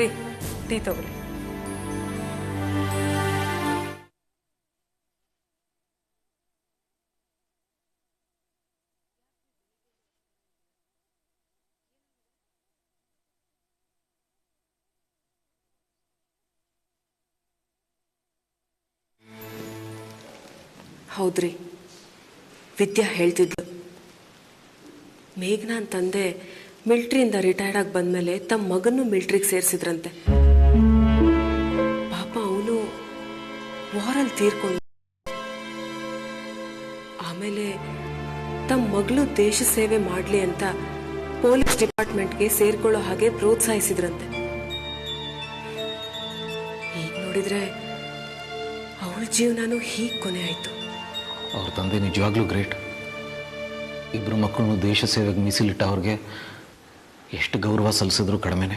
ರೀ ಟೀ ತಗೊಳ್ಳಿ. ಹೌದ್ರಿ, ವಿದ್ಯಾ ಹೇಳ್ತಿದ್ಲು, ಮೇಘ್ನಾನ್ ತಂದೆ ಮಿಲ್ಟ್ರಿಯಿಂದ ರಿಟೈರ್ಡ್ ಆಗಿ ಬಂದಮೇಲೆ ತಮ್ಮ ಮಗನ್ನು ಮಿಲ್ಟ್ರಿಗೆ ಸೇರಿಸಿದ್ರಂತೆ. ಪಾಪ ಅವನು ವಾರಲ್ಲಿ ತೀರ್ಕೊಂಡು ಆಮೇಲೆ ತಮ್ಮ ಮಗಳು ದೇಶ ಸೇವೆ ಮಾಡಲಿ ಅಂತ ಪೊಲೀಸ್ ಡಿಪಾರ್ಟ್ಮೆಂಟ್ಗೆ ಸೇರ್ಕೊಳ್ಳೋ ಹಾಗೆ ಪ್ರೋತ್ಸಾಹಿಸಿದ್ರಂತೆ. ಈಗ ನೋಡಿದ್ರೆ ಅವಳ ಜೀವನನೂ ಹೀಗೆ ಕೊನೆ ಆಯಿತು. ಅವ್ರ ತಂದೆ ನಿಜವಾಗ್ಲೂ ಗ್ರೇಟ್. ಇಬ್ಬರು ಮಕ್ಕಳನ್ನು ದೇಶ ಸೇವೆಗೆ ಮೀಸಲಿಟ್ಟ ಅವ್ರಿಗೆ ಎಷ್ಟು ಗೌರವ ಸಲ್ಲಿಸಿದ್ರು ಕಡಿಮೆನೆ.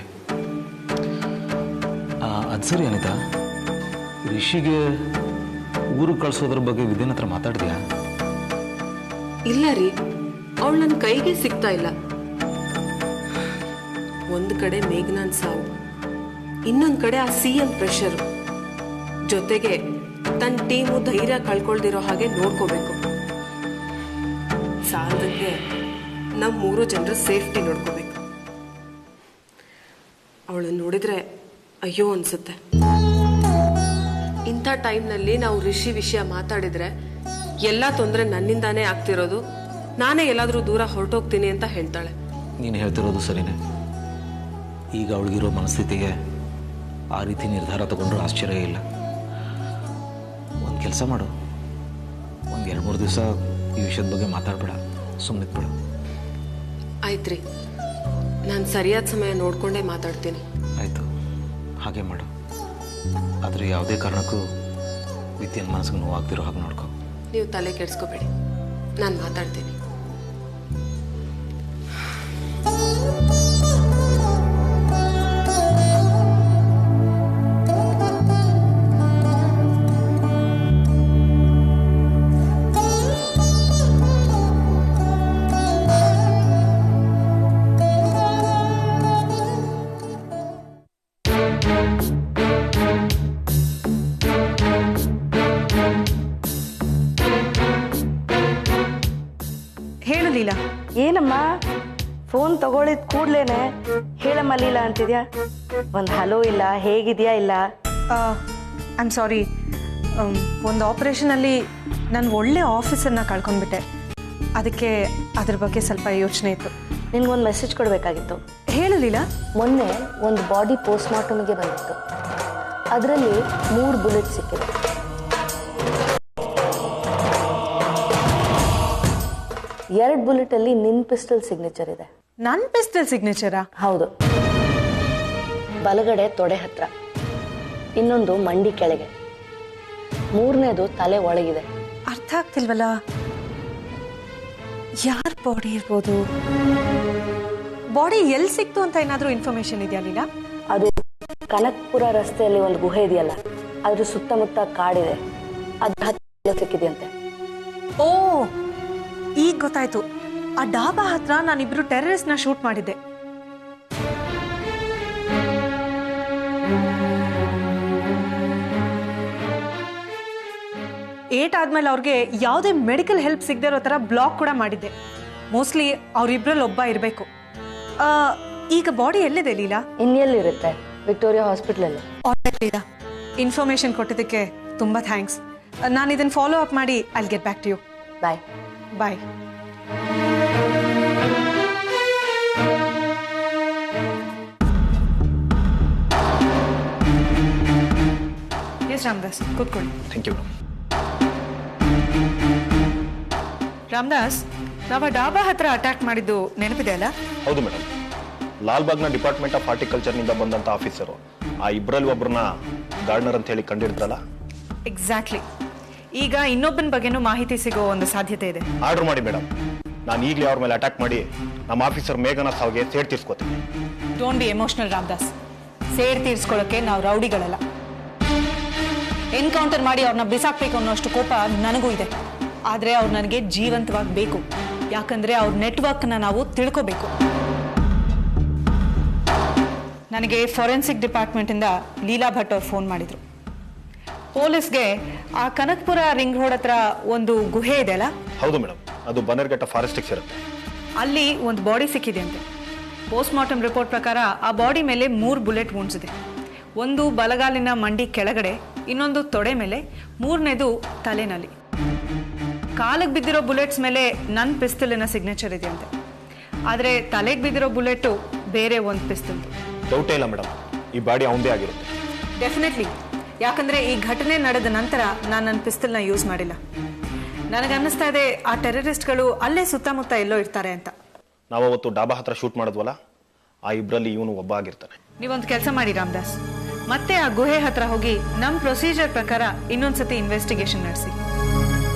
ಅದು ಸರಿ ಅನಿತಾ, ರಿಷಿಗೆ ಊರು ಕಳಿಸೋದ್ರ ಬಗ್ಗೆ ವಿದ್ಯನ ಹತ್ರ ಮಾತಾಡಿದ್ಯಾ? ಇಲ್ಲ ರೀ, ಅವಳು ನನ್ನ ಕೈಗೆ ಸಿಗ್ತಾ ಇಲ್ಲ. ಒಂದು ಕಡೆ ಮೇಘನಾನ್ ಸಾವು, ಇನ್ನೊಂದು ಕಡೆ ಆ CM ಪ್ರೆಷರ್, ಜೊತೆಗೆ ತನ್ನ ಟೀಮು ಧೈರ್ಯ ಕಳ್ಕೊಳ್ದಿರೋ ಹಾಗೆ ನೋಡ್ಕೋಬೇಕು. ಸಾಲದಂಗೆ ನಮ್ಮ 3 ಜನರ ಸೇಫ್ಟಿ ನೋಡ್ಕೋಬೇಕು. ಅವಳನ್ನು ನೋಡಿದ್ರೆ ಅಯ್ಯೋ ಅನ್ಸುತ್ತೆ. ಇಂಥ ಟೈಮ್ನಲ್ಲಿ ನಾವು ರಿಷಿ ವಿಷಯ ಮಾತಾಡಿದ್ರೆ ಎಲ್ಲ ತೊಂದರೆ ನನ್ನಿಂದಾನೇ ಆಗ್ತಿರೋದು, ನಾನೇ ಎಲ್ಲಾದರೂ ದೂರ ಹೊರಟೋಗ್ತೀನಿ ಅಂತ ಹೇಳ್ತಾಳೆ. ನೀನು ಹೇಳ್ತಿರೋದು ಸರಿನೇ. ಈಗ ಅವಳಿಗಿರೋ ಮನಸ್ಥಿತಿಗೆ ಆ ರೀತಿ ನಿರ್ಧಾರ ತಗೊಂಡ್ರೂ ಆಶ್ಚರ್ಯ ಇಲ್ಲ. ಒಂದು ಕೆಲಸ ಮಾಡು, ಒಂದು 2-3 ದಿವಸ ಈ ವಿಷಯದ ಬಗ್ಗೆ ಮಾತಾಡ್ಬೇಡ, ಸುಮ್ಮನೆ ಬಿಡು. ಆಯ್ತ್ರಿ, ನಾನು ಸರಿಯಾದ ಸಮಯ ನೋಡ್ಕೊಂಡೇ ಮಾತಾಡ್ತೀನಿ. ಆಯಿತು, ಹಾಗೆ ಮಾಡು. ಆದರೆ ಯಾವುದೇ ಕಾರಣಕ್ಕೂ ವಿದ್ಯನ ಮನಸ್ಸಿಗೆ ನೋವಾಗ್ತಿರೋ ಹಾಗೆ ನೋಡ್ಕೊ. ನೀವು ತಲೆ ಕೆಡಿಸ್ಕೋಬೇಡಿ, ನಾನು ಮಾತಾಡ್ತೀನಿ. ಹೇಳಲಿಲ್ಲ. ಏನಮ್ಮ ಫೋನ್ ತಗೊಳಿದ ಕೂಡ್ಲೇನೆ ಹೇಳಮ್ಮ ಲೀಲಾ ಅಂತಿದ್ಯಾ? ಒಂದು ಹಲೋ ಇಲ್ಲ, ಹೇಗಿದೆಯಾ ಇಲ್ಲ? ಐ ಆಮ್ ಸಾರಿ, ಒಂದು ಆಪರೇಷನಲ್ಲಿ ನಾನು ಒಳ್ಳೆ ಆಫೀಸರ್ನ ಕಳ್ಕೊಂಡ್ಬಿಟ್ಟೆ. ಅದಕ್ಕೆ ಅದ್ರ ಬಗ್ಗೆ ಸ್ವಲ್ಪ ಯೋಚನೆ ಇತ್ತು. ನಿನ್ಗೊಂದು ಮೆಸೇಜ್ ಕೊಡಬೇಕಾಗಿತ್ತು. ಹೇಳಲಿಲ್ಲ. ಮೊನ್ನೆ ಒಂದು ಬಾಡಿ ಪೋಸ್ಟ್ ಮಾರ್ಟಮ್ಗೆ ಬಂದಿತ್ತು. ಅದರಲ್ಲಿ 3 ಬುಲೆಟ್ ಸಿಕ್ಕಿದೆ. 2 ಬುಲೆಟಲ್ಲಿ ನಿನ್ನ ಪಿಸ್ಟಲ್ ಸಿಗ್ನೇಚರ್ ಇದೆ. ನನ್ನ ಪಿಸ್ಟಲ್ ಸಿಗ್ನೇಚರಾ? ಹೌದು. ಬಲಗಡೆ ತೊಡೆ ಹತ್ರ, ಇನ್ನೊಂದು ಮಂಡಿ ಕೆಳಗೆ, 3ನೇದು ತಲೆ ಒಳಗಿದೆ. ಅರ್ಥ ಆಗ್ತಿಲ್ವಲ್ಲ, ಯಾರ ಬಾಡಿ ಇರ್ಬೋದು? ಬಾಡಿ ಎಲ್ಲಿ ಸಿಕ್ತು ಅಂತ ಏನಾದರೂ ಇನ್ಫಾರ್ಮೇಶನ್ ಇದೆಯಾ ಲೀಲಾ? ಅದು ಕನಕ್ಪುರ ರಸ್ತೆಯಲ್ಲಿ ಒಂದು ಗುಹೆ ಇದೆಯಲ್ಲ, ಅದ್ರ ಸುತ್ತಮುತ್ತ ಕಾಡಿದೆ, ಅದ್ರ ಹತ್ರ ಸಿಕ್ಕಿದೆಯಂತೆ. ಓ, ಈಗ ಗೊತ್ತಾಯ್ತು. ಆ ಡಾಬಾ ಹತ್ರ ನಾನಿಬ್ರು ಟೆರರಿಸ್ಟ್ನ ಶೂಟ್ ಮಾಡಿದ್ದೆ. ಏಟ್ ಆದ್ಮೇಲೆ ಅವ್ರಿಗೆ ಯಾವುದೇ ಮೆಡಿಕಲ್ ಹೆಲ್ಪ್ ಸಿಗದೆ ಇರೋ ತರ ಬ್ಲಾಕ್ ಕೂಡ ಮಾಡಿದ್ದೆ. ಮೋಸ್ಟ್ಲಿ ಅವ್ರಿಬ್ರಲ್ಲಿ ಒಬ್ಬ ಇರಬೇಕು. ಈಗ ಬಾಡಿ ಎಲ್ಲಿದೆ ಲೀಲಾ? ಇನ್ನೆಲ್ಲಿರುತ್ತೆ? ವಿಕ್ಟೋರಿಯಾ ಹಾಸ್ಪಿಟಲಲ್ಲಿ. ಲೀಲಾ, ಇನ್ಫಾರ್ಮೇಶನ್ ಕೊಟ್ಟಿದ್ದಕ್ಕೆ ತುಂಬಾ ಥ್ಯಾಂಕ್ಸ್. ನಾನು ಇದನ್ನ ಫಾಲೋ ಅಪ್ ಮಾಡಿ I will get back to you. Bye. Bye. S Ramdas, ಕೂತ್ಕೊಳ್ಳಿ. Thank you. ರಾಮದಾಸ್, ನಾವು ಡಾಬಾ ಹತ್ರ ಅಟ್ಯಾಕ್ ಮಾಡಿದ್ದು ನೆನಪಿದೆ ಅಲ್ಲ? ಹೌದು ಮೇಡಮ್, ಲಾಲ್ಬಾಗ್ನ ಡಿಪಾರ್ಟ್ಮೆಂಟ್ ಆಫ್ ಹಾರ್ಟಿಕಲ್ಚರ್ನಿಂದ ಬಂದಂಥ ಆಫೀಸರು ಆ ಇಬ್ಬರಲ್ಲಿ ಒಬ್ಬರನ್ನ ಗಾರ್ಡ್ನರ್ ಅಂತ ಹೇಳಿ ಕಂಡಿಡ್ತಾರಲ್ಲ? ಎಕ್ಸಾಕ್ಟ್ಲಿ. ಈಗ ಇನ್ನೊಬ್ಬನ ಬಗ್ಗೆನೂ ಮಾಹಿತಿ ಸಿಗೋ ಒಂದು ಸಾಧ್ಯತೆ ಇದೆ. ಆರ್ಡರ್ ಮಾಡಿ ಮೇಡಮ್, ನಾನು ಈಗಲೇ ಅವ್ರ ಮೇಲೆ ಅಟ್ಯಾಕ್ ಮಾಡಿ ನಮ್ಮ ಆಫೀಸರ್ ಮೇಘನಾ ಸಾವಿಗೆ ಸೇಡ್ ತೀರ್ಸ್ಕೊತೀನಿ. Don't be emotional Ramdas. ಸೇಡ್ ತೀರ್ಸ್ಕೊಳ್ಳೋಕೆ ನಾವು ರೌಡಿಗಳಲ್ಲ. ಎನ್ಕೌಂಟರ್ ಮಾಡಿ ಅವ್ರನ್ನ ಬಿಸಾಕ್ಬೇಕು ಅನ್ನೋಷ್ಟು ಕೋಪ ನನಗೂ ಇದೆ. ಆದರೆ ಅವ್ರು ನನಗೆ ಜೀವಂತವಾಗಿ ಬೇಕು. ಯಾಕಂದ್ರೆ ಅವ್ರ ನೆಟ್ವರ್ಕ್ನ ನಾವು ತಿಳ್ಕೋಬೇಕು. ನನಗೆ ಫೊರೆನ್ಸಿಕ್ ಡಿಪಾರ್ಟ್ಮೆಂಟಿಂದ ಲೀಲಾ ಭಟ್ ಅವ್ರು ಫೋನ್ ಮಾಡಿದರು. ಪೊಲೀಸ್ಗೆ ಆ ಕನಕಪುರ ರಿಂಗ್ ರೋಡ್ ಹತ್ರ ಒಂದು ಗುಹೆ ಇದೆ ಅಲ್ಲ? ಹೌದು ಮೇಡಮ್, ಅದು ಬನ್ನೇರ್ಘಟ್ಟ ಫಾರೆಸ್ಟಿಗೆ ಸೇರುತ್ತೆ. ಅಲ್ಲಿ ಒಂದು ಬಾಡಿ ಸಿಕ್ಕಿದೆ ಅಂತೆ. ಪೋಸ್ಟ್ ಮಾರ್ಟಮ್ ರಿಪೋರ್ಟ್ ಪ್ರಕಾರ ಆ ಬಾಡಿ ಮೇಲೆ 3 ಬುಲೆಟ್ ವೂಂಡ್ಸ್ ಇದೆ. ಒಂದು ಬಲಗಾಲಿನ ಮಂಡಿ ಕೆಳಗಡೆ, ಇನ್ನೊಂದು ತೊಡೆ ಮೇಲೆ, 3ನೇದು ತಲೆನಲ್ಲಿ. ಕಾಲಿಗೆ ಬಿದ್ದಿರೋ ಬುಲೆಟ್ಸ್ ಮೇಲೆ ನನ್ನ ಪಿಸ್ತೂಲಿನ ಸಿಗ್ನೇಚರ್ ಇದೆಯಂತೆ. ಆದರೆ ತಲೆಗೆ ಬಿದ್ದಿರೋ ಬುಲೆಟು ಬೇರೆ ಒಂದು ಪಿಸ್ತೂಲ್. ಡೌಟೇ ಇಲ್ಲ ಮೇಡಮ್, ಈ ಬಾಡಿ ಅವಂದೇ ಆಗಿರುತ್ತೆ. ಡೆಫಿನೆಟ್ಲಿ. ಯಾಕಂದರೆ ಈ ಘಟನೆ ನಡೆದ ನಂತರ ನಾನು ನನ್ನ ಪಿಸ್ತೂಲ್ನ ಯೂಸ್ ಮಾಡಿಲ್ಲ. ನನಗನ್ನಿಸ್ತಾ ಇದೆ ಆ ಟೆರರಿಸ್ಟ್ಗಳು ಅಲ್ಲೇ ಸುತ್ತಮುತ್ತ ಎಲ್ಲೋ ಇರ್ತಾರೆ ಅಂತ. ನಾವು ಅವತ್ತು ಡಾಬಾ ಹತ್ರ ಶೂಟ್ ಮಾಡಿದ್ವಲ್ಲ, ಆ ಇಬ್ಬರಲ್ಲಿ ಇವನು ಒಬ್ಬ ಆಗಿರ್ತಾನೆ. ನೀವೊಂದು ಕೆಲಸ ಮಾಡಿ ರಾಮದಾಸ್, ಮತ್ತೆ ಆ ಗುಹೆ ಹತ್ರ ಹೋಗಿ ನಮ್ಮ ಪ್ರೊಸೀಜರ್ ಪ್ರಕಾರ ಇನ್ನೊಂದ್ಸತಿ ಇನ್ವೆಸ್ಟಿಗೇಷನ್ ನಡೆಸಿ.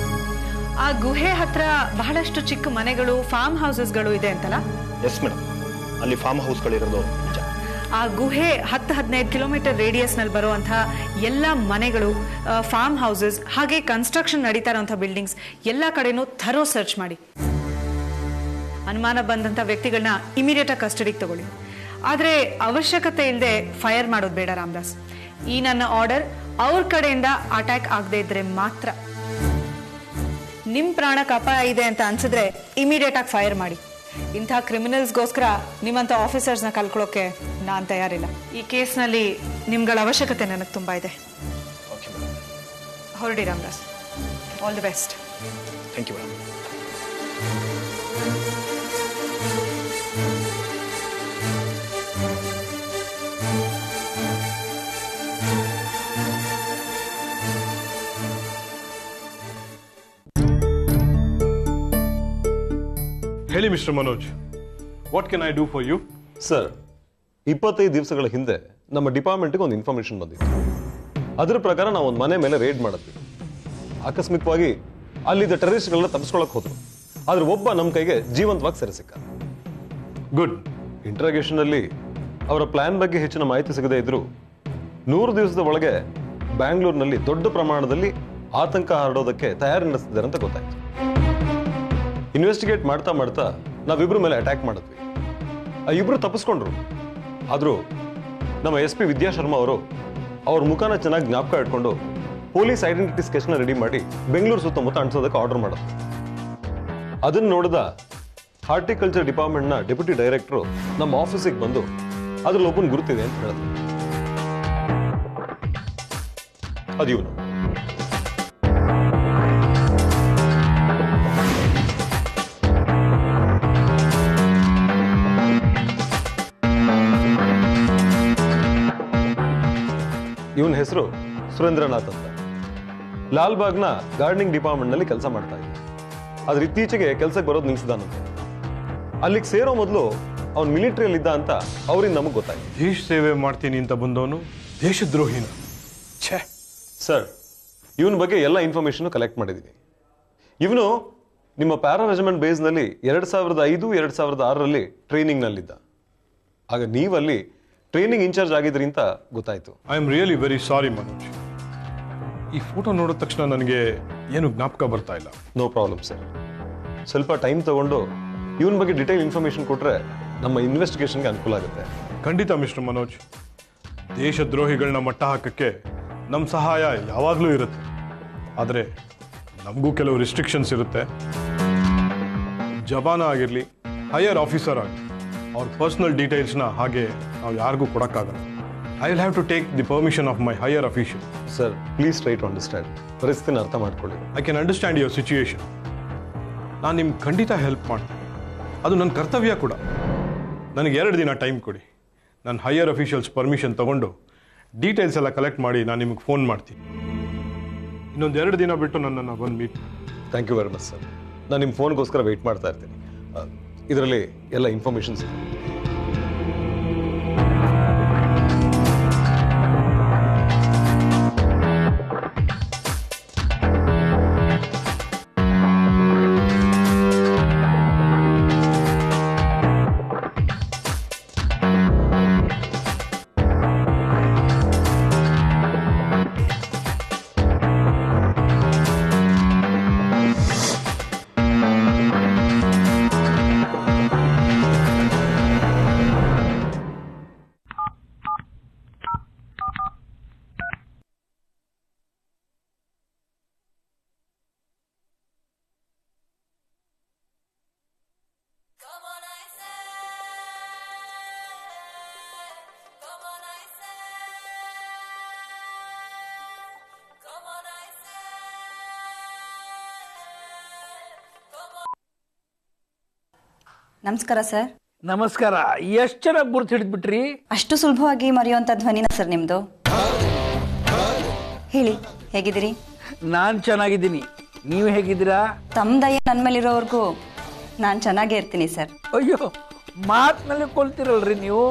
ಆ ಗುಹೆ ಹತ್ರ ಬಹಳಷ್ಟು ಚಿಕ್ಕ ಮನೆಗಳು, ಫಾರ್ಮ್ ಹೌಸಸ್ಗಳು ಇದೆ ಅಂತಲ್ಲ? ಎಸ್ ಮೇಡಮ್, ಅಲ್ಲಿ ಫಾರ್ಮ್ ಹೌಸ್ಗಳಿರೋದು ನಿಜ. ಆ ಗುಹೆ 10-15 ಕಿಲೋಮೀಟರ್ ರೇಡಿಯಸ್ನಲ್ಲಿ ಬರುವಂತಹ ಎಲ್ಲ ಮನೆಗಳು, ಫಾರ್ಮ್ ಹೌಸಸ್, ಹಾಗೆ ಕನ್ಸ್ಟ್ರಕ್ಷನ್ ನಡೀತಾ ಇರೋಂಥ ಬಿಲ್ಡಿಂಗ್ಸ್ ಎಲ್ಲ ಕಡೆನೂ ಥರೋ ಸರ್ಚ್ ಮಾಡಿ. ಅನುಮಾನ ಬಂದಂಥ ವ್ಯಕ್ತಿಗಳನ್ನ ಇಮಿಡಿಯೇಟಾಗಿ ಕಸ್ಟಡಿಗೆ ತಗೊಳ್ಳಿ. ಆದರೆ ಅವಶ್ಯಕತೆ ಇಲ್ಲದೆ ಫೈರ್ ಮಾಡೋದು ಬೇಡ ರಾಮದಾಸ್. ಈ ನನ್ನ ಆರ್ಡರ್ ಅವ್ರ ಕಡೆಯಿಂದ ಅಟ್ಯಾಕ್ ಆಗದೆ ಇದ್ರೆ ಮಾತ್ರ. ನಿಮ್ಮ ಪ್ರಾಣಕ್ಕೆ ಅಪಾಯ ಇದೆ ಅಂತ ಅನ್ಸಿದ್ರೆ ಇಮಿಡಿಯೇಟಾಗಿ ಫೈರ್ ಮಾಡಿ. ಇಂಥ ಕ್ರಿಮಿನಲ್ಸ್ಗೋಸ್ಕರ ನಿಮ್ಮಂಥ ಆಫೀಸರ್ಸ್ನ ಕಲ್ಕೊಳ್ಳೋಕೆ ನಾನು ತಯಾರಿಲ್ಲ. ಈ ಕೇಸ್ನಲ್ಲಿ ನಿಮ್ಗಳ ಅವಶ್ಯಕತೆ ನನಗೆ ತುಂಬ ಇದೆ. ಹೊರಡಿ Ramdas. All the best. Thank you madam. ಹೇಳಿ mister Manoj, what can I do for you? Sir, 25 ದಿವಸಗಳ ಹಿಂದೆ ನಮ್ಮ ಡಿಪಾರ್ಟ್ಮೆಂಟ್ಗೆ ಒಂದು ಇನ್ಫಾರ್ಮೇಶನ್ ಬಂದಿತ್ತು. ಅದರ ಪ್ರಕಾರ ನಾವು ಒಂದು ಮನೆ ಮೇಲೆ ರೇಡ್ ಮಾಡಿದ್ವಿ. ಆಕಸ್ಮಿಕವಾಗಿ ಅಲ್ಲಿದ್ದ ಟೆರರಿಸ್ಟ್ಗಳನ್ನ ತಪ್ಪಿಸ್ಕೊಳಕ್ ಹೋದ್ರು. ಆದ್ರೆ ಒಬ್ಬ ನಮ್ಮ ಕೈಗೆ ಜೀವಂತವಾಗಿ ಸೆರೆ ಸಿಕ್ಕ. ಗುಡ್. ಇಂಟ್ರಾಗೇಷನ್ ಅಲ್ಲಿ ಅವರ ಪ್ಲಾನ್ ಬಗ್ಗೆ ಹೆಚ್ಚಿನ ಮಾಹಿತಿ ಸಿಗದೇ ಇದ್ರು 100 ದಿವಸದ ಒಳಗೆ ಬ್ಯಾಂಗ್ಳೂರಿನಲ್ಲಿ ದೊಡ್ಡ ಪ್ರಮಾಣದಲ್ಲಿ ಆತಂಕ ಹರಡೋದಕ್ಕೆ ತಯಾರಿ ನಡೆಸ್ತಿದ್ದಾರೆ ಅಂತ ಗೊತ್ತಾಯ್ತು. ಇನ್ವೆಸ್ಟಿಗೇಟ್ ಮಾಡ್ತಾ ಮಾಡ್ತಾ ನಾವಿಬ್ರು ಮೇಲೆ ಅಟ್ಯಾಕ್ ಮಾಡಿದ್ವಿ. ಆ ಇಬ್ರು ತಪ್ಪಿಸ್ಕೊಂಡ್ರು. ಆದ್ರೂ ನಮ್ಮ SP ವಿದ್ಯಾಶರ್ಮಾ ಅವರು ಅವ್ರ ಮುಖಾನ ಚೆನ್ನಾಗಿ ಜ್ಞಾಪಕ ಇಟ್ಕೊಂಡು ಪೊಲೀಸ್ ಐಡೆಂಟಿಟಿ ಸ್ಕೆಚ್ನ ರೆಡಿ ಮಾಡಿ ಬೆಂಗಳೂರು ಸುತ್ತಮುತ್ತ ಅಂಟಿಸೋದಕ್ಕೆ ಆರ್ಡರ್ ಮಾಡಿದ್ರು. ಅದನ್ನ ನೋಡಿದ ಹಾರ್ಟಿಕಲ್ಚರ್ ಡಿಪಾರ್ಟ್ಮೆಂಟ್ನ ಡೆಪ್ಯೂಟಿ ಡೈರೆಕ್ಟರ್ ನಮ್ಮ ಆಫೀಸಿಗೆ ಬಂದು ಅದ್ರಲ್ಲಿ ಒಬ್ಬನ ಗುರುತಿದೆ ಅಂತ ಹೇಳಿದ್ರು. ಅದು ಇವನು. ಇವನ ಹೆಸರು ಸುರೇಂದ್ರನಾಥ್ ಅಂತ. ಲಾಲ್ಬಾಗ್ನ ಗಾರ್ಡನಿಂಗ್ ಡಿಪಾರ್ಟ್ಮೆಂಟ್ ನಲ್ಲಿ ಕೆಲಸ ಮಾಡ್ತಾ ಇದ್ದ. ಆದ್ರೆ ಇತ್ತೀಚೆಗೆ ಕೆಲಸಕ್ಕೆ ಬರೋದು ನಿಲ್ಸಿದಾನಂತೆ. ಅಲ್ಲಿಗೆ ಸೇರೋ ಮೊದಲು ಅವ್ನು ಮಿಲಿಟರಿಯಲ್ಲಿ ಇದ್ದ ಅಂತ ಅವ್ರಿಂದ ನಮಗೆ ಗೊತ್ತಾಯ್ತು. ದೇಶ ಸೇವೆ ಮಾಡ್ತೀನಿ ಅಂತ ಬಂದವನು ದೇಶದ್ರೋಹಿನ? ಛೇ ಸರ್, ಇವನ ಬಗ್ಗೆ ಎಲ್ಲ ಇನ್ಫಾರ್ಮೇಶನ್ ಕಲೆಕ್ಟ್ ಮಾಡಿದ್ದೀನಿ. ಇವನು ನಿಮ್ಮ ಪ್ಯಾರಾ ರೆಜಿಮೆಂಟ್ ಬೇಸ್ನಲ್ಲಿ 2005-2006ರಲ್ಲಿ ಟ್ರೈನಿಂಗ್ ನಲ್ಲಿದ್ದ. ಆಗ ನೀವಲ್ಲಿ ಟ್ರೈನಿಂಗ್ ಇನ್ಚಾರ್ಜ್ ಆಗಿದ್ರಿ ಅಂತ ಗೊತ್ತಾಯ್ತು. I am really very sorry Manoj. ಈ ಫೋಟೋ ನೋಡಿದ ತಕ್ಷಣ ನನಗೆ ಏನು ಜ್ಞಾಪಕ ಬರ್ತಾ ಇಲ್ಲ. No problem sir. ಸ್ವಲ್ಪ ಟೈಮ್ ತಗೊಂಡು ಇವನ ಬಗ್ಗೆ ಡಿಟೇಲ್ ಇನ್ಫಾರ್ಮೇಶನ್ ಕೊಟ್ರೆ ನಮ್ಮ ಇನ್ವೆಸ್ಟಿಗೇಷನ್ಗೆ ಅನುಕೂಲ ಆಗುತ್ತೆ. ಖಂಡಿತ ಮಿಸ್ಟರ್ ಮನೋಜ್. ದೇಶದ್ರೋಹಿಗಳನ್ನ ಮಟ್ಟ ಹಾಕಕ್ಕೆ ನಮ್ಮ ಸಹಾಯ ಯಾವಾಗಲೂ ಇರುತ್ತೆ. ಆದರೆ ನಮಗೂ ಕೆಲವು ರಿಸ್ಟ್ರಿಕ್ಷನ್ಸ್ ಇರುತ್ತೆ. ಜವಾನ ಆಗಿರಲಿ, ಹೈಯರ್ ಆಫೀಸರ್ ಆಗಲಿ, ಅವ್ರ ಪರ್ಸನಲ್ ಡೀಟೇಲ್ಸ್ನ ಹಾಗೆ ನಾವು ಯಾರಿಗೂ ಕೊಡೋಕ್ಕಾಗಲ್ಲ. I will have to take the permission of my higher official. Sir, please try to understand. ಪರಿಸ್ಥಿತಿನ ಅರ್ಥ ಮಾಡ್ಕೊಳ್ಳಿ. I can understand your situation. ನಾನು ನಿಮ್ಗೆ ಖಂಡಿತ ಹೆಲ್ಪ್ ಮಾಡ್ತೀನಿ. ಅದು ನನ್ನ ಕರ್ತವ್ಯ ಕೂಡ. ನನಗೆ 2 ದಿನ ಟೈಮ್ ಕೊಡಿ. ನನ್ನ ಹೈಯರ್ ಅಫಿಷಿಯಲ್ಸ್ ಪರ್ಮಿಷನ್ ತಗೊಂಡು ಡೀಟೇಲ್ಸ್ ಎಲ್ಲ ಕಲೆಕ್ಟ್ ಮಾಡಿ ನಾನು ನಿಮಗೆ ಫೋನ್ ಮಾಡ್ತೀನಿ. ಇನ್ನೊಂದು 2 ದಿನ ಬಿಟ್ಟು ನನ್ನನ್ನು ಬಂದು meet. Thank you very much sir. ನಾನು ನಿಮ್ಮ ಫೋನ್ಗೋಸ್ಕರ ವೆಯ್ಟ್ ಮಾಡ್ತಾ ಇರ್ತೀನಿ. ಇದರಲ್ಲಿ ಎಲ್ಲ ಇನ್ಫಾರ್ಮೇಷನ್ಸ್ ಇದೆ. ನಮಸ್ಕಾರ ಸರ್. ನಮಸ್ಕಾರ. ಎಷ್ಟು ಚೆನ್ನಾಗಿ ಗುರ್ತು ಹಿಡಿದ್ಬಿಟ್ರಿ. ಅಷ್ಟು ಸುಲಭವಾಗಿ ಮರೆಯುವಂಥ ಧ್ವನಿನ ಸರ್ ನಿಮ್ಮದು. ಹೇಳಿ, ಹೇಗಿದ್ದೀರಿ? ನಾನು ಚೆನ್ನಾಗಿದ್ದೀನಿ. ನೀವು ಹೇಗಿದ್ದೀರಾ? ತಮ್ಮ ದಯ ನನ್ನ ಮೇಲಿರೋವರೆಗೂ ನಾನು ಚೆನ್ನಾಗೇ ಇರ್ತೀನಿ ಸರ್. ಅಯ್ಯೋ, ಮಾತಿನಲ್ಲಿ ಕೊಲ್ತಿರಲ್ರಿ ನೀವು.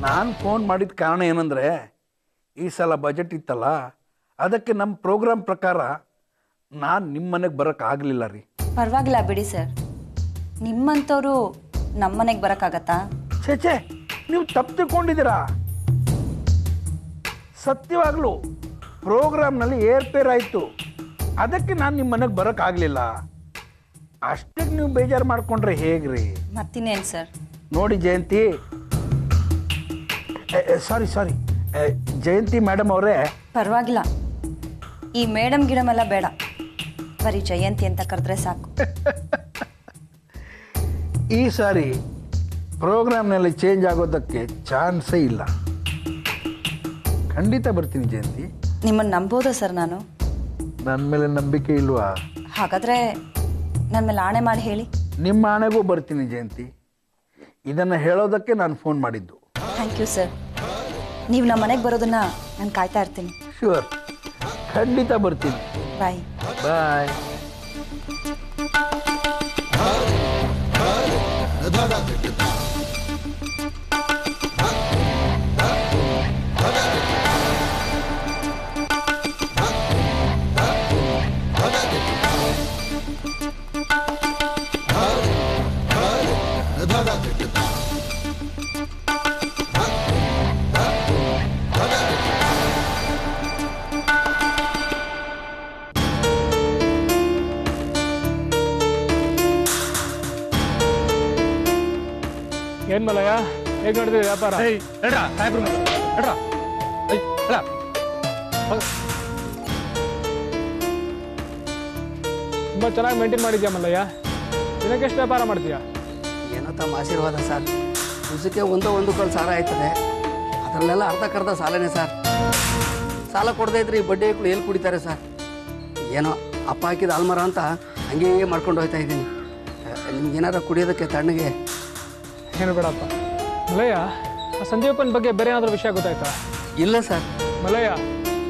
ನಾನು ಫೋನ್ ಮಾಡಿದ ಕಾರಣ ಏನಂದರೆ, ಈ ಸಲ ಬಜೆಟ್ ಇತ್ತಲ್ಲ, ಅದಕ್ಕೆ ನಮ್ಮ ಪ್ರೋಗ್ರಾಮ್ ಪ್ರಕಾರ ನಾನು ನಿಮ್ಮ ಮನೆಗೆ ಬರೋಕ್ಕಾಗಲಿಲ್ಲ ರೀ. ಪರವಾಗಿಲ್ಲ ಬಿಡಿ ಸರ್, ನಿಮ್ಮಂಥವ್ರು ನಮ್ಮ ಮನೆಗೆ ಬರೋಕ್ಕಾಗತ್ತಾ? ಛೇ, ನೀವು ತಪ್ಪು ತಿಳ್ಕೊಂಡಿದ್ದೀರಾ. ಸತ್ಯವಾಗ್ಲೂ ಪ್ರೋಗ್ರಾಮ್ನಲ್ಲಿ ಏರ್ಪೇರ್ ಆಯಿತು, ಅದಕ್ಕೆ ನಾನು ನಿಮ್ಮ ಮನೆಗೆ ಬರೋಕ್ಕಾಗಲಿಲ್ಲ. ಅಷ್ಟಕ್ಕೆ ನೀವು ಬೇಜಾರು ಮಾಡ್ಕೊಂಡ್ರೆ ಹೇಗ್ರಿ? ಮತ್ತಿನ್ನೇನು ಸರ್? ನೋಡಿ ಜಯಂತಿ, ಸಾರಿ ಜಯಂತಿ ಮೇಡಮ್ ಅವರೇ. ಪರವಾಗಿಲ್ಲ, ಈ ಮೇಡಮ್ ಗಿಡಮೆಲ್ಲ ಬೇಡ, ಬರೀ ಜಯಂತಿ ಅಂತ ಕರೆದ್ರೆ ಸಾಕು. ಈ ಸಾರಿ ಪ್ರೋಗ್ರಾಮ್ನಲ್ಲಿ ಚೇಂಜ್ ಆಗೋದಕ್ಕೆ ಚಾನ್ಸೇ ಇಲ್ಲ. ಖಂಡಿತ ಬರ್ತೀನಿ ಜಯಂತಿ. ನಿಮ್ಮನ್ನು ನಂಬೋದಾ ಸರ್ ನಾನು? ನನ್ನ ಮೇಲೆ ನಂಬಿಕೆ ಇಲ್ವಾ? ಹಾಗಾದರೆ ನನ್ನ ಮೇಲೆ ಆಣೆ ಮಾಡಿ ಹೇಳಿ. ನಿಮ್ಮ ಆಣೆಗೂ ಬರ್ತೀನಿ ಜಯಂತಿ. ಇದನ್ನು ಹೇಳೋದಕ್ಕೆ ನಾನು ಫೋನ್ ಮಾಡಿದ್ದು. Thank you sir. ನೀವು ನಮ್ಮ ಮನೆಗೆ ಬರೋದನ್ನ ನಾನು ಕಾಯ್ತಾ ಇರ್ತೀನಿ. ಶ್ಯೂರ್, ಖಂಡಿತ ಬರ್ತೀನಿ. ಬಾಯ್ ಬಾಯ್. ಏನ್ ಮಲಯ, ಹೇಗೆ ನಡೆದಿದೆ ವ್ಯಾಪಾರ? ತುಂಬಾ ಚೆನ್ನಾಗಿ ಮೇಂಟೈನ್ ಮಾಡಿದ್ಯಾ ಮಲ್ಲಯ್ಯ. ದಿನಕ್ಕೆ ಎಷ್ಟು ವ್ಯಾಪಾರ ಮಾಡ್ತೀಯಾ? ಏನೋ ತಮ್ಮ ಆಶೀರ್ವಾದ ಸರ್. ದಿವಸಕ್ಕೆ ಒಂದು ಕಾಲು ಸಾಲ ಆಯ್ತದೆ. ಅದರಲ್ಲೆಲ್ಲ ಅರ್ಧಕ್ಕರ್ಧ ಸಾಲನೇ ಸರ್. ಸಾಲ ಕೊಡದೇ ಇದ್ರೆ ಈ ಬಡ್ಡಿ ಮಕ್ಕಳು ಎಲ್ಲಿ ಕುಡಿತಾರೆ ಸರ್? ಏನೋ ಅಪ್ಪ ಹಾಕಿದ ಆಲ್ಮರ ಅಂತ ಹಂಗೇ ಮಾಡ್ಕೊಂಡು ಹೋಗ್ತಾ ಇದ್ದೀನಿ. ನಿಮ್ಗೆ ಏನಾರ ಕುಡಿಯೋದಕ್ಕೆ ತಣ್ಣಗೆ? ಏನು ಬೇಡಪ್ಪ ಮಲಯ್ಯ. ಆ ಸಂಜೀವಪ್ಪನ ಬಗ್ಗೆ ಬೇರೆ ಏನಾದರೂ ವಿಷಯ ಗೊತ್ತಾಯ್ತಾ? ಇಲ್ಲ ಸರ್. ಮಲಯ್ಯ,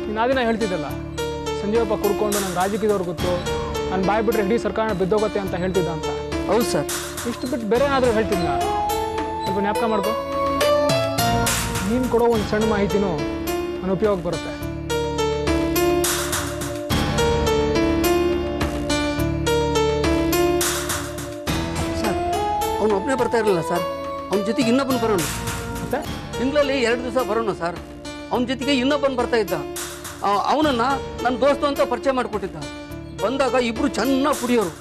ನೀನು ಆ ದಿನ ಹೇಳ್ತಿದ್ದಲ್ಲ, ಸಂಜೀವಪ್ಪ ಕುಡ್ಕೊಂಡು ನಂಗೆ ರಾಜಕೀಯದವ್ರು ಗೊತ್ತು, ನಾನು ಬಾಯ್ ಬಿಟ್ರೆ ಇಡೀ ಸರ್ಕಾರ ಬಿದ್ದೋಗುತ್ತೆ ಅಂತ ಹೇಳ್ತಿದ್ದ ಅಂತ. ಹೌದು ಸರ್. ಇಷ್ಟು ಬಿಟ್ಟು ಬೇರೆ ಏನಾದರೂ ಹೇಳ್ತಿದ್ನ? ಸ್ವಲ್ಪ ಜ್ಞಾಪಕ ಮಾಡ್ಕೊ. ನೀನು ಕೊಡೋ ಒಂದು ಸಣ್ಣ ಮಾಹಿತಿನೂ ನನ್ನ ಉಪಯೋಗ ಬರುತ್ತೆ. ಸರ್, ಅವನು ಒಬ್ಬನೇ ಬರ್ತಾ ಇರಲಿಲ್ಲ ಸರ್. ಅವನ ಜೊತೆಗೆ ಇನ್ನೊಬ್ಬನು ಬರೋಣ. ಮತ್ತೆ ತಿಂಗಳಲ್ಲಿ 2 ದಿವಸ ಬರೋಣ ಸರ್. ಅವನ ಜೊತೆಗೆ ಇನ್ನೊಬ್ಬನು ಬರ್ತಾ ಇದ್ದ. ಅವನನ್ನು ನನ್ನ ದೋಸ್ತು ಅಂತ ಪರಿಚಯ ಮಾಡಿಕೊಟ್ಟಿದ್ದ. ಬಂದಾಗ ಇಬ್ಬರು ಚೆನ್ನಾಗಿ ಕುಡಿಯೋರು.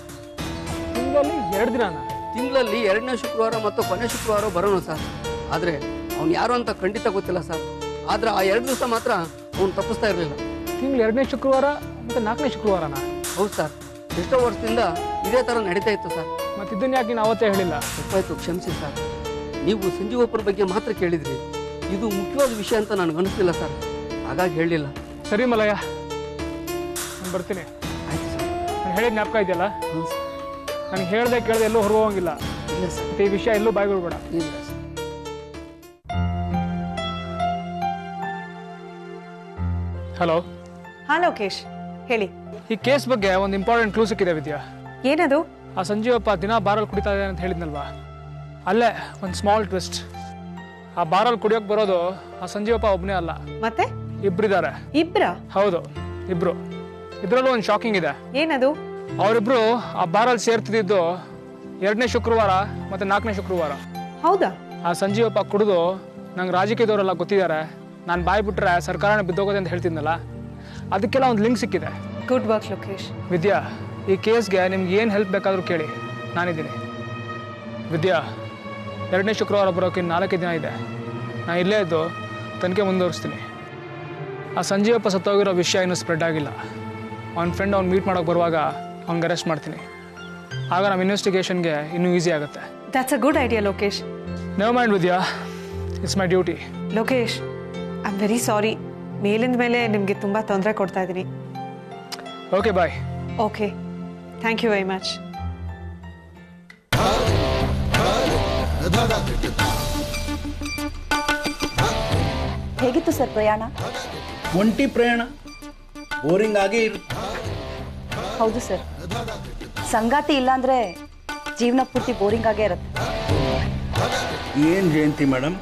ತಿಂಗಳಲ್ಲಿ 2 ದಿನ? ತಿಂಗಳಲ್ಲಿ 2ನೇ ಶುಕ್ರವಾರ ಮತ್ತು ಕೊನೆ ಶುಕ್ರವಾರ ಬರೋಣ ಸರ್. ಆದರೆ ಅವ್ನು ಯಾರು ಅಂತ ಖಂಡಿತ ಗೊತ್ತಿಲ್ಲ ಸರ್. ಆದರೆ ಆ 2 ದಿವಸ ಮಾತ್ರ ಅವ್ನು ತಪ್ಪಿಸ್ತಾ ಇರಲಿಲ್ಲ. ತಿಂಗಳು 2ನೇ ಶುಕ್ರವಾರ ಮತ್ತು 4ನೇ ಶುಕ್ರವಾರನಾ? ಹೌದು ಸರ್. ಎಷ್ಟೋ ವರ್ಷದಿಂದ ಇದೇ ಥರ ನಡೀತಾ ಇತ್ತು ಸರ್. ಮತ್ತು ಇದನ್ನ ಯಾಕೆ ನೀನು ಅವತ್ತೇ ಹೇಳಿಲ್ಲ? ತಪ್ಪಾಯ್ತು, ಕ್ಷಮಿಸಿ ಸರ್. ನೀವು ಸಂಜೀವಪ್ಪನ ಬಗ್ಗೆ ಮಾತ್ರ ಕೇಳಿದ್ರಿ. ಇದು ಮುಖ್ಯವಾದ ವಿಷಯ ಅಂತ ನನಗೆ ಅನಿಸ್ತಿಲ್ಲ ಸರ್, ಹಾಗಾಗಿ ಹೇಳಲಿಲ್ಲ. ಸರಿ ಮಲಯ್ಯ, ನಾನು ಬರ್ತೀನಿ. ಆಯ್ತು ಸರ್. ನಾನು ಹೇಳಿದ ಜ್ಞಾಪಕ ಇದೆಯಲ್ಲ? ಹ್ಞೂ ಸರ್. ನನಗೆ ಹೇಳ್ದೆ ಕೇಳದೆ ಎಲ್ಲೂ ಹೊರಗೋಂಗಿಲ್ಲ. ಇಲ್ಲ ಸರ್. ಮತ್ತು ಈ ವಿಷಯ ಎಲ್ಲೂ ಬಾಯ್ಬಿಡ್ಬೇಡ. ಇಲ್ಲ ಸರ್. ಹಲೋ. ಹಾ ಲೋಕೇಶ್, ಹೇಳಿ. ಈ ಕೇಸ್ ಬಗ್ಗೆ ಒಂದು ಇಂಪಾರ್ಟೆಂಟ್ ಕ್ಲೂ ಸಿಕ್ಕಿದೆ ವಿದ್ಯಾ. ಏನದು? ಆ ಸಂಜೀವಪ್ಪ ದಿನ ಬಾರಲ್ಲಿ ಕುಡಿತಾ ಇದ್ದಾನೆ ಅಂತ ಹೇಳಿದ್ನಲ್ವಾ, ಅಲ್ಲೇ ಒಂದು ಸ್ಮಾಲ್ ಟ್ವಿಸ್ಟ್. ಆ ಬಾರಲ್ಲಿ ಕುಡಿಯೋಕೆ ಬರೋದು ಆ ಸಂಜೀವಪ್ಪ ಒಬ್ಬನೇ ಅಲ್ಲ, ಮತ್ತೆ ಇಬ್ಬರಿದ್ದಾರೆ. ಇಬ್ರಾ? ಹೌದು, ಇಬ್ರು. ಇದರಲ್ಲೂ ಒಂದು ಶಾಕಿಂಗ್ ಇದೆ. ಏನದು? ಅವರಿಬ್ರು ಆ ಬಾರಲ್ಲಿ ಸೇರ್ತಿದ್ದು 2ನೇ ಶುಕ್ರವಾರ ಮತ್ತೆ 4ನೇ ಶುಕ್ರವಾರ. ಹೌದಾ? ಆ ಸಂಜೀವಪ್ಪ ಕುಡಿದು ನಂಗೆ ರಾಜಕೀಯದವರೆಲ್ಲ ಗೊತ್ತಿದ್ದಾರೆ, ನಾನು ಬಾಯ್ ಬಿಟ್ರೆ ಸರ್ಕಾರನೇ ಬಿದ್ದೋಗೋದೆ ಅಂತ ಹೇಳ್ತಿದ್ನಲ್ಲ, ಅದಕ್ಕೆಲ್ಲ ಒಂದು ಲಿಂಕ್ ಸಿಕ್ಕಿದೆ. Good work Lokesh. ವಿದ್ಯಾ, ಈ ಕೇಸ್ಗೆ ನಿಮ್ಗೆ ಏನು ಹೆಲ್ಪ್ ಬೇಕಾದರೂ ಕೇಳಿ, ನಾನಿದ್ದೀನಿ. ವಿದ್ಯಾ, 2ನೇ ಶುಕ್ರವಾರ ಬರೋಕೆ 4 ದಿನ ಇದೆ. ನಾನು ಇಲ್ಲೇ ಇದ್ದು ತನಿಖೆ ಮುಂದುವರಿಸ್ತೀನಿ. ಆ ಸಂಜೀವಪ್ಪ ಸತ್ತೋಗಿರೋ ವಿಷಯ ಇನ್ನೂ ಸ್ಪ್ರೆಡ್ ಆಗಿಲ್ಲ. ಅವ್ನ ಫ್ರೆಂಡ್ ಅವ್ನು ಮೀಟ್ ಮಾಡೋಕೆ ಬರುವಾಗ ಅವ್ನಿಗೆ ಅರೆಸ್ಟ್ ಮಾಡ್ತೀನಿ. ಆಗ ನಮ್ಮ ಇನ್ವೆಸ್ಟಿಗೇಷನ್ಗೆ ಇನ್ನೂ ಈಸಿ ಆಗುತ್ತೆ. That's a good idea Lokesh. Never mind Vidya, it's my duty. Lokesh, I am very sorry. ಮೇಲಿಂದ ಮೇಲೆ ನಿಮಗೆ ತುಂಬ ತೊಂದರೆ ಕೊಡ್ತಾ ಇದ್ದೀನಿ. Okay bye. Okay, thank you very much. ಹೇಗಿತ್ತು ಸರ್ ಪ್ರಯಾಣ? ಒಂಟಿ ಪ್ರಯಾಣ ಬೋರಿಂಗ್ ಆಗೇ ಇರುತ್ತೆ. ಹೌದು ಸರ್, ಸಂಗಾತಿ ಇಲ್ಲಾಂದ್ರೆ ಜೀವನ ಪೂರ್ತಿ ಬೋರಿಂಗ್ ಆಗೇ ಇರುತ್ತೆ. ಏನು ಜಯಂತಿ ಮೇಡಮ್,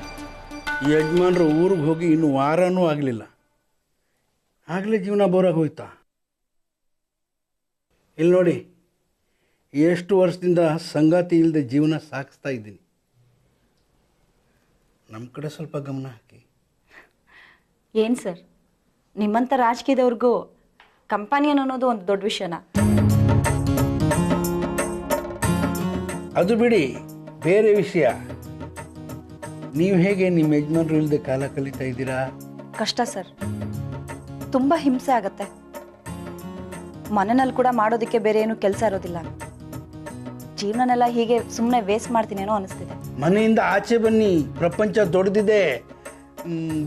ಯಜಮಾನ್ರು ಊರಿಗೆ ಹೋಗಿ ಇನ್ನು ವಾರನೂ ಆಗಲಿಲ್ಲ, ಆಗಲೇ ಜೀವನ ಬೋರಾಗಿ ಹೋಯ್ತಾ? ಇಲ್ಲಿ ನೋಡಿ, ಎಷ್ಟು ವರ್ಷದಿಂದ ಸಂಗಾತಿ ಇಲ್ಲದೆ ಜೀವನ ಸಾಗಿಸ್ತಾ ಇದ್ದೀನಿ. ನಮ್ಮ ಕಡೆ ಸ್ವಲ್ಪ ಗಮನ ಹಾಕಿ. ಏನು ಸರ್, ನಿಮ್ಮಂಥ ರಾಜಕೀಯದವ್ರಿಗೂ ಕಂಪಾನಿಯನ್ ಅನ್ನೋದು ಒಂದು ದೊಡ್ಡ ವಿಷಯನ? ಅದು ಬಿಡಿ, ಬೇರೆ ವಿಷಯ. ನೀವು ಹೇಗೆ ನಿಮ್ಮ ಯಜಮಾನ್ರು ಇಲ್ಲದೆ ಕಾಲ ಕಳೀತಾ ಇದ್ದೀರಾ? ಕಷ್ಟ ಸರ್, ತುಂಬ ಹಿಂಸೆ ಆಗತ್ತೆ. ಮನೆಯಲ್ಲಿ ಕೂಡ ಮಾಡೋದಕ್ಕೆ ಬೇರೆ ಏನು ಕೆಲಸ ಇರೋದಿಲ್ಲ. ಜೀವನನೆಲ್ಲ ಹೀಗೆ ಸುಮ್ಮನೆ ವೇಸ್ಟ್ ಮಾಡ್ತೀನೇನೋ ಅನಿಸ್ತಿದೆ. ಮನೆಯಿಂದ ಆಚೆ ಬನ್ನಿ, ಪ್ರಪಂಚ ದೊಡ್ಡದಿದೆ.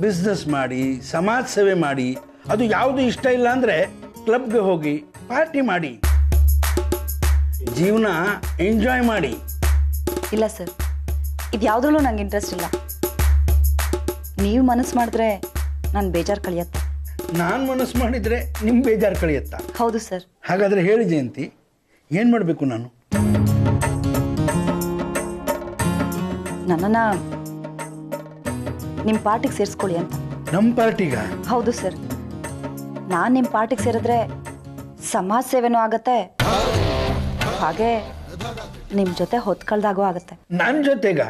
ಬಿಸ್ನೆಸ್ ಮಾಡಿ, ಸಮಾಜ ಸೇವೆ ಮಾಡಿ. ಅದು ಯಾವುದು ಇಷ್ಟ ಇಲ್ಲ ಅಂದರೆ ಕ್ಲಬ್ಗೆ ಹೋಗಿ ಪಾರ್ಟಿ ಮಾಡಿ, ಜೀವನ ಎಂಜಾಯ್ ಮಾಡಿ. ಇಲ್ಲ ಸರ್, ಇದು ಯಾವುದ್ರಲ್ಲೂ ನಂಗೆ ಇಂಟ್ರೆಸ್ಟ್ ಇಲ್ಲ. ನೀವು ಮನಸ್ಸು ಮಾಡಿದ್ರೆ ನಾನು ಬೇಜಾರು ಕಳಿಯತ್ತೆ. ನಾನು ಮನಸ್ಸು ಮಾಡಿದರೆ ನಿಮ್ಮ ಬೇಜಾರು ಕಳಿಯತ್ತಾ? ಹೌದು ಸರ್. ಹಾಗಾದರೆ ಹೇಳಿ ಜಯಂತಿ, ಏನು ಮಾಡಬೇಕು ನಾನು? ನನ್ನನ್ನು ನಿಮ್ಮ ಪಾರ್ಟಿಗೆ ಸೇರಿಸ್ಕೊಳ್ಳಿ ಅಂತ. ನಮ್ಮ ಪಾರ್ಟಿಗ? ಹೌದು ಸರ್. ನಾನು ನಿಮ್ಮ ಪಾರ್ಟಿಗೆ ಸೇರಿದ್ರೆ ಸಮಾಜ ಸೇವೆನೂ ಆಗತ್ತೆ, ಹಾಗೆ ನಿಮ್ಮ ಜೊತೆ ಹೊತ್ಕಳ್ದಾಗೂ ಆಗತ್ತೆ. ನನ್ನ ಜೊತೆಗ?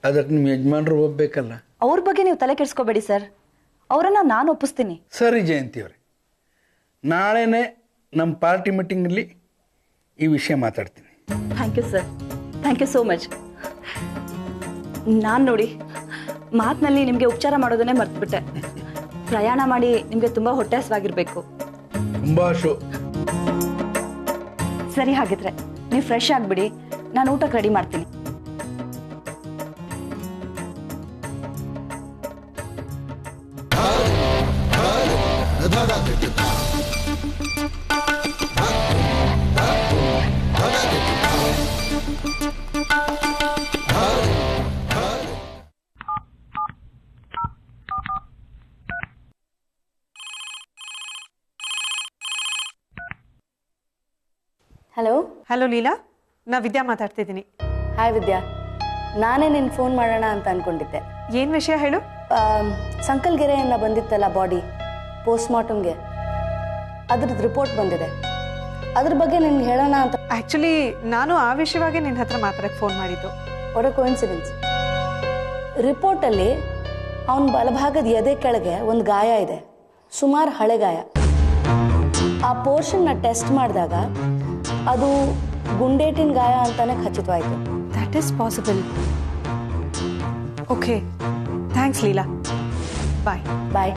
ಅದಕ್ಕೆ ನಿಮ್ಮ ಯಜಮಾನ್ರು ಒಪ್ಪಬೇಕಲ್ಲ. ಅವ್ರ ಬಗ್ಗೆ ನೀವು ತಲೆ ಕೆಡಿಸ್ಕೋಬೇಡಿ ಸರ್, ಅವರನ್ನು ನಾನು ಒಪ್ಪಿಸ್ತೀನಿ. ಸರಿ ಜಯಂತಿ ಅವರೇ, ನಾಳೆನೇ ನಮ್ಮ ಪಾರ್ಟಿ ಮೀಟಿಂಗಲ್ಲಿ ಈ ವಿಷಯ ಮಾತಾಡ್ತೀನಿ. Thank you sir, thank you so much. ನಾನು ನೋಡಿ ಮಾತಿನಲ್ಲಿ ನಿಮಗೆ ಉಪಚಾರ ಮಾಡೋದನ್ನೇ ಮರ್ತ್ಬಿಟ್ಟೆ. ಪ್ರಯಾಣ ಮಾಡಿ ನಿಮಗೆ ತುಂಬ ಹೊಟ್ಟೆ ಹಸಿವಾಗಿರ್ಬೇಕು. ತುಂಬ ಶೋ. ಸರಿ, ಹಾಗಿದ್ರೆ ನೀವು ಫ್ರೆಶ್ ಆಗಿಬಿಡಿ, ನಾನು ಊಟಕ್ಕೆ ರೆಡಿ ಮಾಡ್ತೀನಿ. ಹಲೋ. ಹಲೋ ಲೀಲಾ, ನಾ ವಿದ್ಯಾ ಮಾತಾಡ್ತಿದ್ದೀನಿ. ಹಾಯ್ ವಿದ್ಯಾ, ನಾನೇ ನಿನ್ನ ಫೋನ್ ಮಾಡೋಣ ಅಂತ ಅಂದ್ಕೊಂಡಿದ್ದೆ. ಏನು ವಿಷಯ ಹೇಳು? ಸಂಕಲ್ಗೆರೆಯಿಂದ ಬಂದಿತ್ತಲ್ಲ ಬಾಡಿ, ಪೋಸ್ಟ್ಮಾರ್ಟಮ್ಗೆ, ಅದ್ರದ್ದು ರಿಪೋರ್ಟ್ ಬಂದಿದೆ. ಅದ್ರ ಬಗ್ಗೆ ನಿನ್ಗೆ ಹೇಳೋಣ ಅಂತ. ಆ್ಯಕ್ಚುಲಿ ನಾನು ಆ ವಿಷಯವಾಗಿ ನಿನ್ನ ಹತ್ರ ಮಾತಾಡಕ್ಕೆ ಫೋನ್ ಮಾಡಿದ್ದು. ಒಳ್ಳೆ ಕೋಇನ್ಸಿಡೆನ್ಸ್. ರಿಪೋರ್ಟಲ್ಲಿ ಅವನ ಬಲಭಾಗದ ಎದೆ ಕೆಳಗೆ ಒಂದು ಗಾಯ ಇದೆ, ಸುಮಾರು ಹಳೆ ಗಾಯ. ಆ ಪೋರ್ಷನ್ನ ಟೆಸ್ಟ್ ಮಾಡಿದಾಗ ಅದು ಗುಂಡೇಟಿನ ಗಾಯ ಅಂತಾನೆ ಖಚಿತವಾಯಿತು. That is possible. Okay, thanks Leela. Bye. Bye.